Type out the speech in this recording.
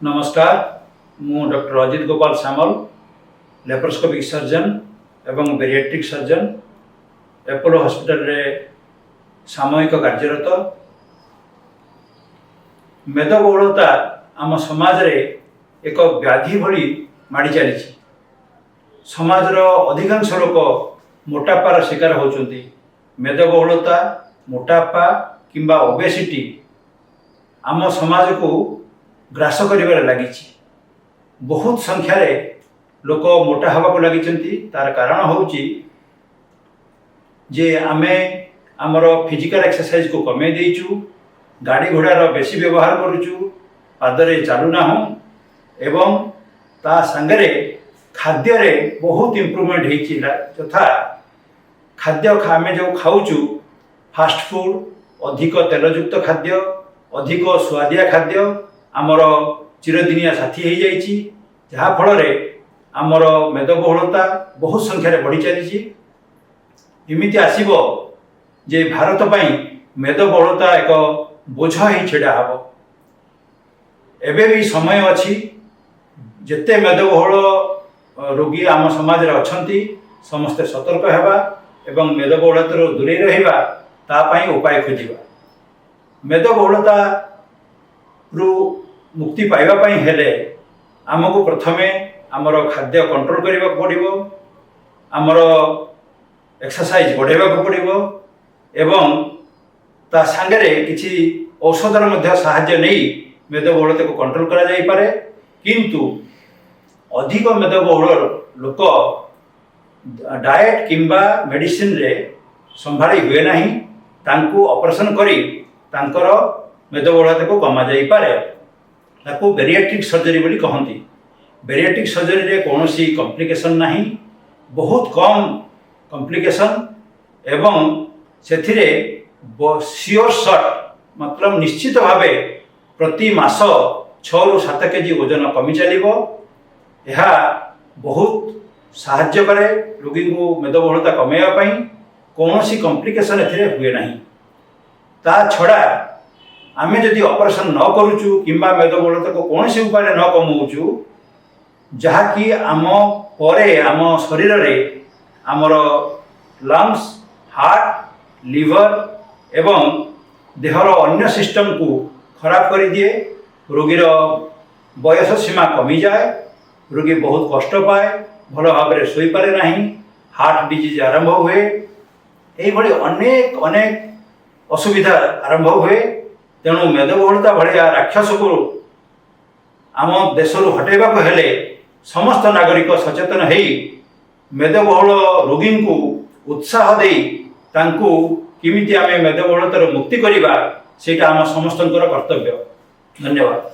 नमस्कार मु डॉक्टर अजित गोपाल सामल laparoscopic surgeon एवं बेरिएट्रिक सर्जन एपोलो हॉस्पिटल रे सामयिक कार्यरत। मेदबहुलता आम समाज रे एक व्याधि भली माड़ी चली। समाजर अधिकांश लोक मोटापार शिकार होचुंती। मेदबहुलता मोटापा किंबा ओबेसिटी आम समाज को ग्रास करिबार लागिछि। बहुत संख्यार लोक मोटा हवा को लगी। तार कारण होउछि जे आमे आमर फिजिकल एक्सरसाइज को कमे देइछु, गाड़ी घोड़ार बेसी व्यवहार करूछु, पादरे चालू ना हो एवं ता संगरे खाद्य रे बहुत इम्प्रूवमेंट होइछि। तथा खाद्य आमे जो खाऊछु फास्ट फूड, अधिक तेलयुक्त खाद्य, अधिक स्वादिया खाद्य आमर चिरदिनिया साथी हो जाइछि, जहा फल रे आमर मेदबहुलता बहुत संख्यार बढ़ी चली। इमिति आसीबो जे भारत पई मेदबहुलता एक बोझ ही छेड़ा हबो। एबे भी समय अछि, जेते मेदबहुल रोगी आम समाज रे अछंती समस्ते सतर्क हेबा एवं मेदबहुलता दूरे रहिबा ता पई उपाय खोजिबा। मेदबहुलता रु मुक्ति पाइबा पई हेले आमको प्रथमे आमर खाद्य कंट्रोल करने को पड़ो, आमर एक्सरसाइज बढ़ावा को पड़ो एवं ता सांगरे किछि औषधर मध्य साहाय्य नहीं मेदबहुलता को कंट्रोल करा जाई पारे। किंतु अधिक मेदबहुल लोक डाएट किंबा मेडिसिन रे संभाली हुए नहीं, तांकु ऑपरेशन करी तांकर मेदबहुलता को कमा जाई पारे। ताको बेरिएट्रिक सर्जरी बोली कहती। बेरिएट्रिक सर्जरी रे कौनसी कॉम्प्लिकेशन नहीं, बहुत कम कॉम्प्लिकेशन एवं सेथिरे सियोर शॉट मतलब निश्चित भावे प्रति मास 6 ରୁ 7 केजी वजन कमी चलिबो। यह बहुत साहाय्य करे रोगी को मेदबहुलता कमेवा पई। कौनसी कॉम्प्लिकेशन एथिरे हुए नहीं। ता छड़ा आमे जदि ऑपरेशन न करूचु किंबा मेदबहुलता को कौनसी उपाय न कमाऊचु, जहाँकि आम परे आम शरीर रे आमर लंग्स, हार्ट, लिवर एवं देहर अन्य सिस्टम को खराब कर दिए। रोगीर बयस सीमा कमी जाए, रोगी बहुत कष्ट पाए, भल भाव में शोई पारे नहीं, हार्ट डिजीज आरंभ हुए, यही अनेक अनेक असुविधा आरंभ हुए। तेणु मेदबहुलता भाया राक्षस को आम देश हटेबा को हेले समस्त नागरिक सचेतन हो मेदबहुल रोगी को उत्साह दे तांकु किमिति आमे मेदबहुलतार मुक्ति करिबा सेटा आम समस्तंकर कर्तव्य। धन्यवाद।